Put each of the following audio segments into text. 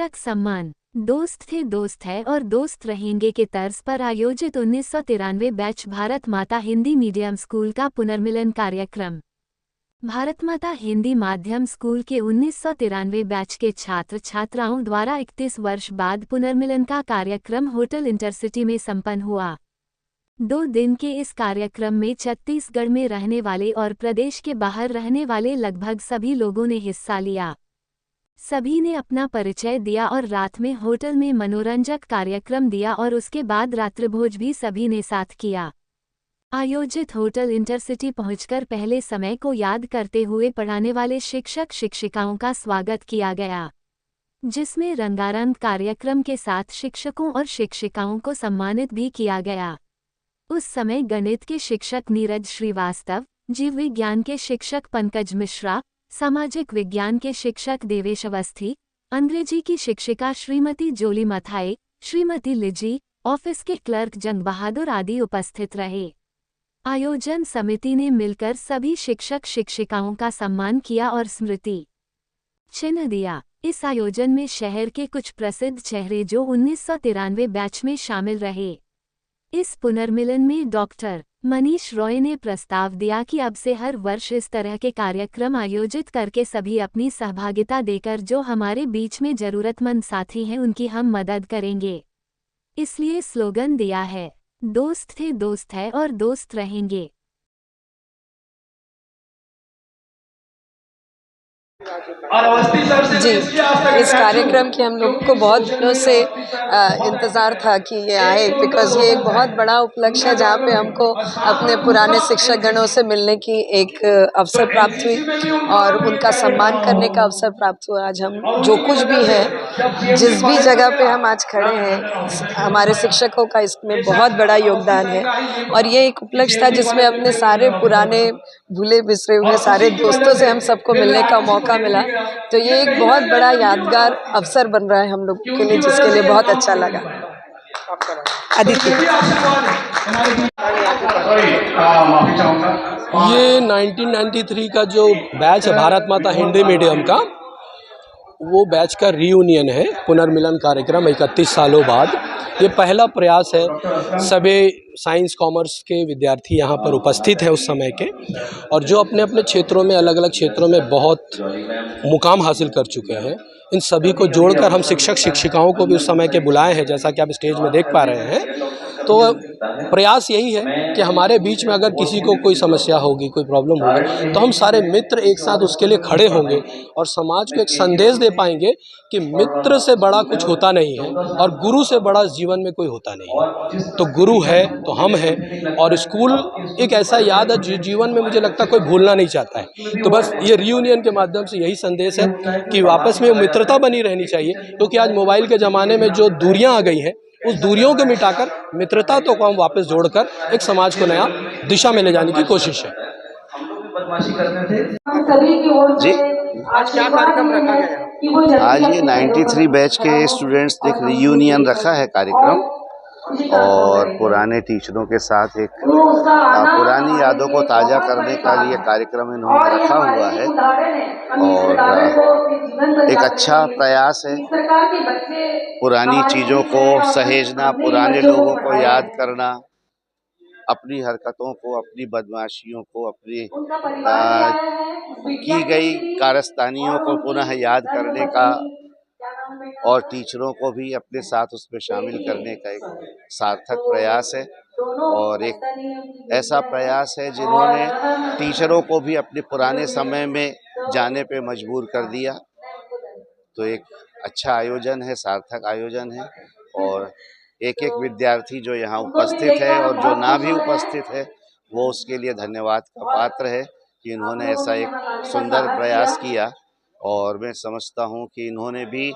शिक्षक सम्मान। दोस्त थे दोस्त है और दोस्त रहेंगे के तर्ज पर आयोजित 1993 बैच भारत माता हिंदी मीडियम स्कूल का पुनर्मिलन कार्यक्रम। भारत माता हिंदी माध्यम स्कूल के 1993 बैच के छात्र छात्राओं द्वारा 31 वर्ष बाद पुनर्मिलन का कार्यक्रम होटल इंटरसिटी में संपन्न हुआ। 2 दिन के इस कार्यक्रम में छत्तीसगढ़ में रहने वाले और प्रदेश के बाहर रहने वाले लगभग सभी लोगों ने हिस्सा लिया। सभी ने अपना परिचय दिया और रात में होटल में मनोरंजक कार्यक्रम दिया और उसके बाद रात्रिभोज भी सभी ने साथ किया। आयोजित होटल इंटरसिटी पहुंचकर पहले समय को याद करते हुए पढ़ाने वाले शिक्षक शिक्षिकाओं का स्वागत किया गया, जिसमें रंगारंग कार्यक्रम के साथ शिक्षकों और शिक्षिकाओं को सम्मानित भी किया गया। उस समय गणित के शिक्षक नीरज श्रीवास्तव, जीव विज्ञान के शिक्षक पंकज मिश्रा, सामाजिक विज्ञान के शिक्षक देवेश अवस्थी, अंग्रेजी की शिक्षिका श्रीमती जोली मथाए, श्रीमती लिजी, ऑफिस के क्लर्क जंग बहादुर आदि उपस्थित रहे। आयोजन समिति ने मिलकर सभी शिक्षक शिक्षिकाओं का सम्मान किया और स्मृति चिन्ह दिया। इस आयोजन में शहर के कुछ प्रसिद्ध चेहरे जो 1993 बैच में शामिल रहे। इस पुनर्मिलन में डॉक्टर मनीष रॉय ने प्रस्ताव दिया कि अब से हर वर्ष इस तरह के कार्यक्रम आयोजित करके सभी अपनी सहभागिता देकर जो हमारे बीच में जरूरतमंद साथी हैं उनकी हम मदद करेंगे। इसलिए स्लोगन दिया है, दोस्त थे दोस्त है और दोस्त रहेंगे। जी, इस कार्यक्रम की हम लोग को बहुत दिनों से इंतज़ार था कि ये आए, बिकॉज़ ये एक बहुत बड़ा उपलक्ष्य है जहाँ पे हमको अपने पुराने शिक्षक गणों से मिलने की एक अवसर प्राप्त हुई और उनका सम्मान करने का अवसर प्राप्त हुआ। आज हम जो कुछ भी हैं, जिस भी जगह पे हम आज खड़े हैं, हमारे शिक्षकों का इसमें बहुत बड़ा योगदान है और ये एक उपलक्ष्य था जिसमें अपने सारे पुराने भूले बिसरे हुए सारे दोस्तों से हम सबको मिलने का मौका मिला। तो ये एक बहुत बड़ा यादगार अवसर बन रहा है हम लोग के लिए, जिसके लिए बहुत अच्छा लगा। अदिति, ये 1993 का जो बैच है भारत माता हिंदी मीडियम का, वो बैच का रीयूनियन है, पुनर्मिलन कार्यक्रम 31 सालों बाद। ये पहला प्रयास है। सभी साइंस कॉमर्स के विद्यार्थी यहाँ पर उपस्थित हैं उस समय के, और जो अपने अपने क्षेत्रों में अलग अलग क्षेत्रों में बहुत मुकाम हासिल कर चुके हैं, इन सभी को जोड़कर हम शिक्षक शिक्षिकाओं को भी उस समय के बुलाए हैं, जैसा कि आप स्टेज में देख पा रहे हैं। तो प्रयास यही है कि हमारे बीच में अगर किसी को कोई समस्या होगी, कोई प्रॉब्लम होगी, तो हम सारे मित्र एक साथ उसके लिए खड़े होंगे और समाज को एक संदेश दे पाएंगे कि मित्र से बड़ा कुछ होता नहीं है और गुरु से बड़ा जीवन में कोई होता नहीं है। तो गुरु है तो हम हैं, और स्कूल एक ऐसा याद है जो जीवन में मुझे लगता है कोई भूलना नहीं चाहता है। तो बस ये रीयूनियन के माध्यम से यही संदेश है कि वापस में मित्रता बनी रहनी चाहिए, क्योंकि आज मोबाइल के ज़माने में जो दूरियां आ गई हैं, उस दूरियों को मिटाकर मित्रता तो हम वापस जोड़कर एक समाज को नया दिशा में ले जाने की कोशिश है। जी, आज क्या कार्यक्रम रखा गया? आज ये 93 बैच के स्टूडेंट्स एक रीयूनियन रखा है कार्यक्रम, और पुराने टीचरों के साथ एक पुरानी यादों को ताज़ा करने का लिए कार्यक्रम इन्होंने रखा हुआ है। और एक अच्छा प्रयास है पुरानी चीज़ों को सहेजना, पुराने लोगों को याद करना, अपनी हरकतों को, अपनी बदमाशियों को, अपनी की गई कारस्तानियों को पुनः याद करने का, और टीचरों को भी अपने साथ उसमें शामिल करने का एक सार्थक प्रयास है। और एक ऐसा प्रयास है जिन्होंने टीचरों को भी अपने पुराने समय में जाने पे मजबूर कर दिया। तो एक अच्छा आयोजन है, सार्थक आयोजन है, और एक एक विद्यार्थी जो यहाँ उपस्थित है और जो ना भी उपस्थित है, वो उसके लिए धन्यवाद का पात्र है कि इन्होंने ऐसा एक सुंदर प्रयास किया। और मैं समझता हूँ कि इन्होंने भी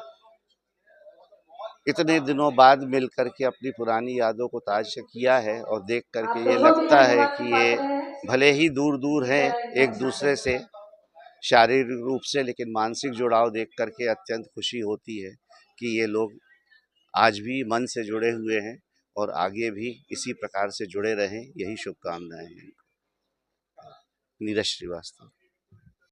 इतने दिनों बाद मिल कर के अपनी पुरानी यादों को ताज़ा किया है, और देख करके ये लगता है कि ये भले ही दूर दूर हैं एक दूसरे से शारीरिक रूप से, लेकिन मानसिक जुड़ाव देख करके अत्यंत खुशी होती है कि ये लोग आज भी मन से जुड़े हुए हैं और आगे भी इसी प्रकार से जुड़े रहें, यही शुभकामनाएं हैं। नीरज श्रीवास्तव।